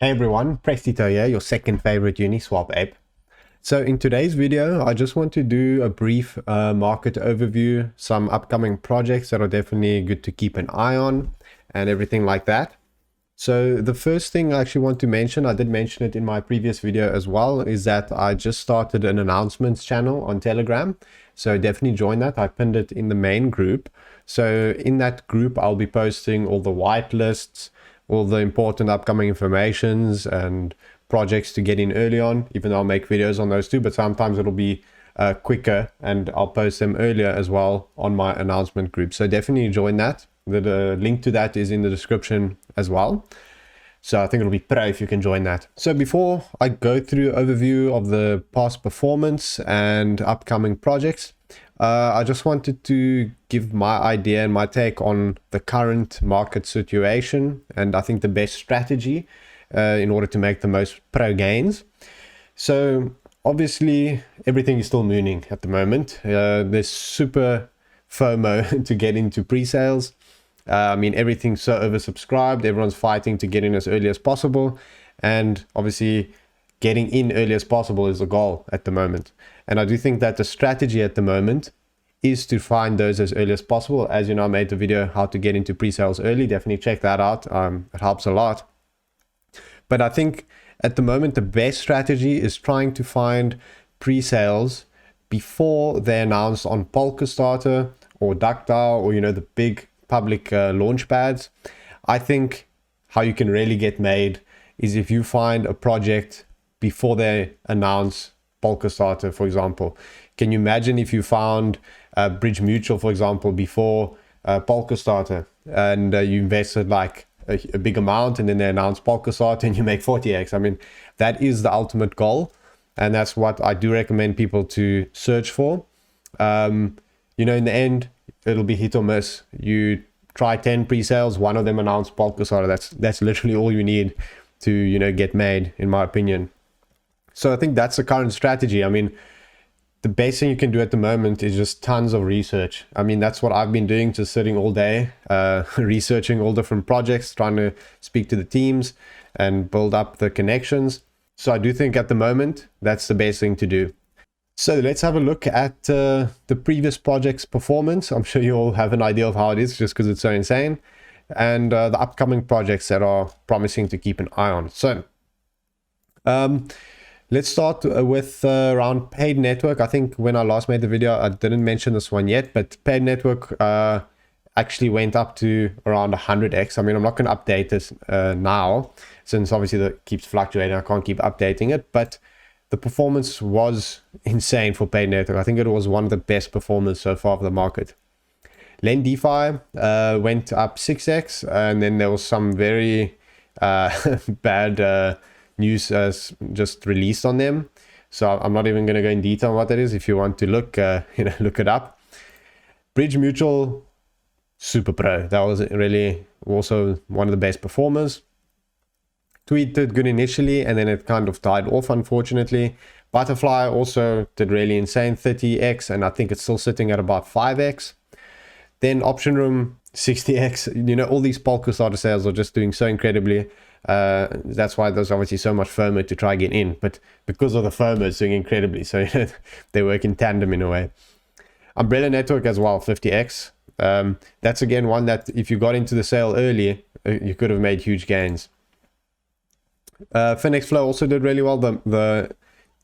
Hey everyone, Prestito here, your second favorite Uniswap app. So in today's video, I just want to do a brief market overview, some upcoming projects that are definitely good to keep an eye on and everything like that. So the first thing I actually want to mention, I did mention it in my previous video as well, is that I just started an announcements channel on Telegram. So definitely join that. I pinned it in the main group. So in that group, I'll be posting all the whitelists, all the important upcoming informations and projects to get in early on, even though I'll make videos on those too, but sometimes it'll be quicker and I'll post them earlier as well on my announcement group. So definitely join that. The link to that is in the description as well. So I think it'll be pro if you can join that. So before I go through overview of the past performance and upcoming projects, I just wanted to give my idea and my take on the current market situation, and I think the best strategy in order to make the most pro gains. So obviously everything is still mooning at the moment. There's super FOMO to get into pre-sales. I mean, everything's so oversubscribed. Everyone's fighting to get in as early as possible, and obviously getting in early as possible is the goal at the moment. And I do think that the strategy at the moment is to find those as early as possible. As you know, I made the video how to get into pre-sales early. Definitely check that out. It helps a lot. But I think at the moment, the best strategy is trying to find pre-sales before they announce on Polkastarter or DuckDAO or, you know, the big public launch pads. I think how you can really get made is if you find a project before they announce Polkastarter, for example. Can you imagine if you found Bridge Mutual, for example, before Polkastarter, and you invested like a big amount, and then they announce Polkastarter and you make 40x? I mean, that is the ultimate goal, and that's what I do recommend people to search for. You know, in the end, it'll be hit or miss. You try 10 pre-sales, one of them announce Polkastarter. That's literally all you need to, you know, get made, in my opinion. So I think that's the current strategy. I mean, the best thing you can do at the moment is just tons of research. I mean, that's what I've been doing, just sitting all day, researching all different projects, trying to speak to the teams and build up the connections. So I do think at the moment, that's the best thing to do. So let's have a look at the previous project's performance. I'm sure you all have an idea of how it is just because it's so insane. And the upcoming projects that are promising to keep an eye on. So let's start with around paid network. I think when I last made the video, I didn't mention this one yet, but paid network actually went up to around 100x. I mean, I'm not going to update this now, since obviously that keeps fluctuating. I can't keep updating it, but the performance was insane for paid network. I think it was one of the best performers so far of the market. LendDeFi went up 6x, and then there was some very bad news just released on them. So I'm not even going to go in detail on what that is. If you want to look, you know, look it up. Bridge Mutual, super pro. That was really also one of the best performers. Tweet did good initially, and then it kind of died off, unfortunately. Butterfly also did really insane, 30x, and I think it's still sitting at about 5x. Then Option Room, 60x. You know, all these Polkastarter sales are just doing so incredibly. That's why there's obviously so much FOMO to try get in, but because of the FOMO, it's doing incredibly. So you know, they work in tandem in a way. Umbrella Network as well, 50x. That's again one that if you got into the sale early, you could have made huge gains. Finex Flow also did really well. The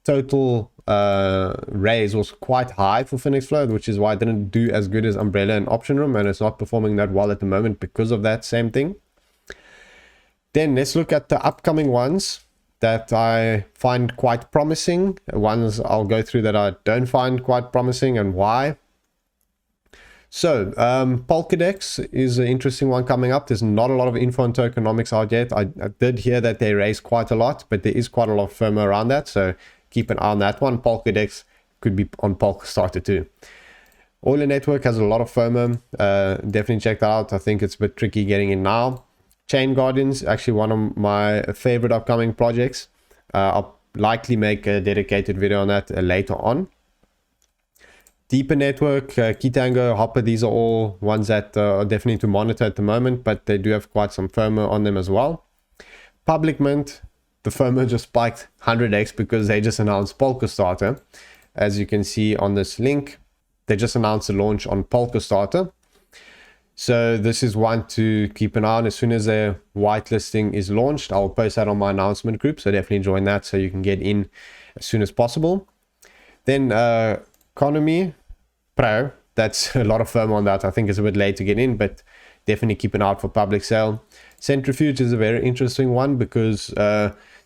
total raise was quite high for Finex Flow, which is why it didn't do as good as Umbrella and Option Room, and it's not performing that well at the moment because of that same thing. Then let's look at the upcoming ones that I find quite promising. Ones I'll go through that I don't find quite promising and why. So Polkadex is an interesting one coming up. There's not a lot of info on tokenomics out yet. I did hear that they raised quite a lot, but there is quite a lot of FOMO around that. So keep an eye on that one. Polkadex could be on Polkastarter too. Euler Network has a lot of FOMO. Definitely check that out. I think it's a bit tricky getting in now. Chain Guardians, actually one of my favorite upcoming projects. I'll likely make a dedicated video on that later on. Deeper Network, Keytango, Hopper, these are all ones that are definitely to monitor at the moment, but they do have quite some FOMO on them as well. Public Mint, the FOMO just spiked 100x because they just announced Polka Starter. As you can see on this link, they just announced the launch on Polka Starter. So this is one to keep an eye on. As soon as their whitelisting is launched, I'll post that on my announcement group. So definitely join that so you can get in as soon as possible. Then Economy Pro, that's a lot of FOMO on that. I think it's a bit late to get in, but definitely keep an eye out for public sale. Centrifuge is a very interesting one because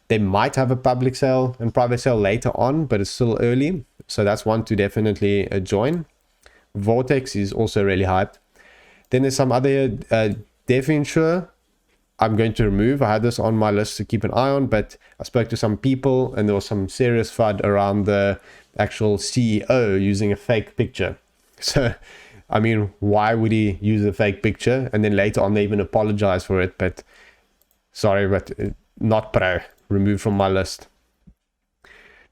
they might have a public sale and private sale later on, but it's still early. So that's one to definitely join. Vortex is also really hyped. Then there's some other DevInsure I'm going to remove. I had this on my list to keep an eye on, but I spoke to some people and there was some serious FUD around the actual CEO using a fake picture. So, I mean, why would he use a fake picture? And then later on, they even apologize for it. But sorry, but not pro. Removed from my list.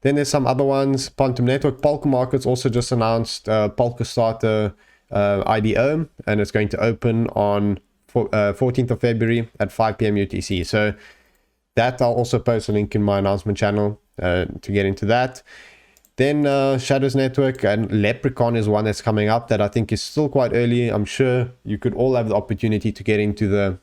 Then there's some other ones. Quantum Network, Polka Markets also just announced Polka Starter IDO, and it's going to open on 14th of February at 5 p.m. UTC. So that I'll also post a link in my announcement channel to get into that. Then Shadows Network and Leprechaun is one that's coming up that I think is still quite early. I'm sure you could all have the opportunity to get into the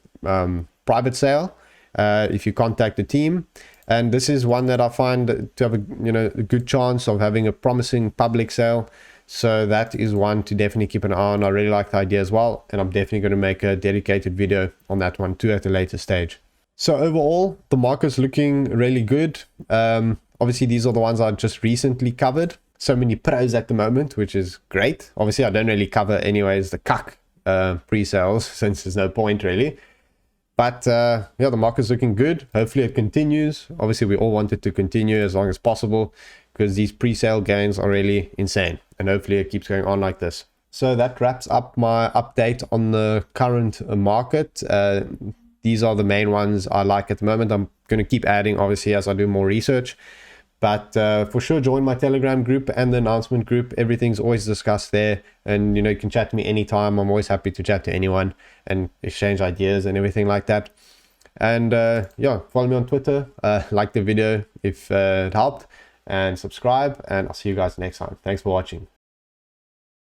private sale if you contact the team. And this is one that I find to have a good chance of having a promising public sale. So that is one to definitely keep an eye on. I really like the idea as well, and I'm definitely going to make a dedicated video on that one too at a later stage. So overall, the market's looking really good. Obviously, these are the ones I just recently covered. So many pros at the moment, which is great. Obviously, I don't really cover anyways the CAC pre-sales since there's no point really. But yeah, the market's looking good. Hopefully it continues. Obviously, we all want it to continue as long as possible because these pre-sale gains are really insane. And hopefully it keeps going on like this. So that wraps up my update on the current market. These are the main ones I like at the moment. I'm going to keep adding, obviously, as I do more research. But for sure, join my Telegram group and the announcement group. Everything's always discussed there. And, you can chat to me anytime. I'm always happy to chat to anyone and exchange ideas and everything like that. And yeah, follow me on Twitter. Like the video if it helped. And subscribe. And I'll see you guys next time. Thanks for watching.